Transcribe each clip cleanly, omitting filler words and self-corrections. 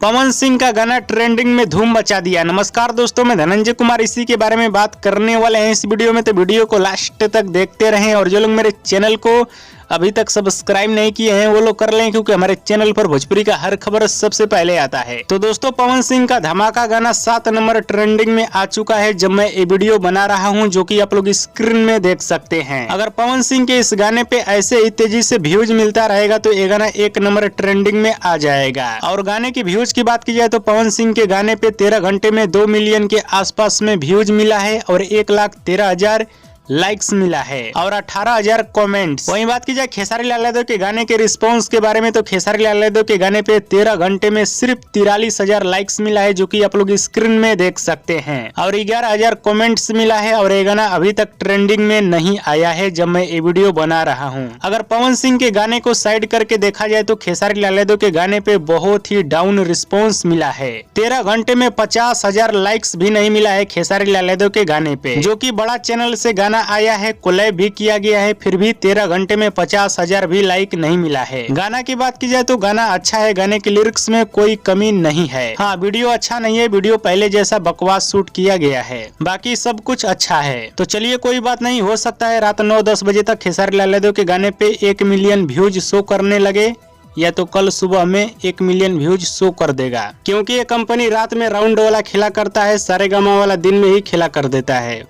पवन सिंह का गाना ट्रेंडिंग में धूम मचा दिया। नमस्कार दोस्तों, मैं धनंजय कुमार इसी के बारे में बात करने वाले हैं इस वीडियो में, तो वीडियो को लास्ट तक देखते रहें। और जो लोग मेरे चैनल को अभी तक सब्सक्राइब नहीं किए हैं वो लोग कर लें, क्योंकि हमारे चैनल पर भोजपुरी का हर खबर सबसे पहले आता है। तो दोस्तों, पवन सिंह का धमाका गाना 7 नंबर ट्रेंडिंग में आ चुका है जब मैं ये वीडियो बना रहा हूं, जो कि आप लोग स्क्रीन में देख सकते हैं। अगर पवन सिंह के इस गाने पे ऐसे ही तेजी से व्यूज मिलता रहेगा तो ये गाना 1 नंबर ट्रेंडिंग में आ जाएगा। और गाने की व्यूज की बात की जाए तो पवन सिंह के गाने पे 13 घंटे में 2 मिलियन के आसपास में व्यूज मिला है और 1,13,000 लाइक्स मिला है और 18,000 कमेंट्स। वहीं बात की जाए खेसारी लाल यादव के गाने के रिस्पांस के बारे में, तो खेसारी लाल यादव के गाने पे 13 घंटे में सिर्फ 43,000 लाइक्स मिला है, जो कि आप लोग स्क्रीन में देख सकते हैं। और 11,000 कमेंट्स मिला है और ये गाना अभी तक ट्रेंडिंग में नहीं आया है जब मैं ये वीडियो बना रहा हूँ। अगर पवन सिंह के गाने को साइड करके देखा जाए तो खेसारी लाल यादव के गाने पे बहुत ही डाउन रिस्पॉन्स मिला है। 13 घंटे में 50,000 लाइक्स भी नहीं मिला है खेसारी लाल यादव के गाने पे, जो कि बड़ा चैनल से गाना आया है, कोलैब भी किया गया है, फिर भी 13 घंटे में 50,000 भी लाइक नहीं मिला है। गाना की बात की जाए तो गाना अच्छा है, गाने के लिरिक्स में कोई कमी नहीं है। हाँ, वीडियो अच्छा नहीं है, वीडियो पहले जैसा बकवास शूट किया गया है, बाकी सब कुछ अच्छा है। तो चलिए कोई बात नहीं, हो सकता है रात 9-10 बजे तक खेसारी लाल यादव के गाने पे 1 मिलियन व्यूज शो करने लगे, या तो कल सुबह में 1 मिलियन व्यूज शो कर देगा, क्योंकि ये कंपनी रात में राउंड वाला खेला करता है, सारेगामा वाला दिन में ही खेला कर देता है।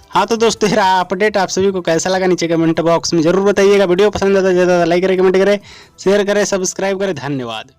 हाँ तो दोस्तों, मेरा अपडेट आप सभी को कैसा लगा नीचे कमेंट बॉक्स में जरूर बताइएगा। वीडियो पसंद आता है ज़्यादा लाइक करें, कमेंट करें, शेयर करें, सब्सक्राइब करें। धन्यवाद।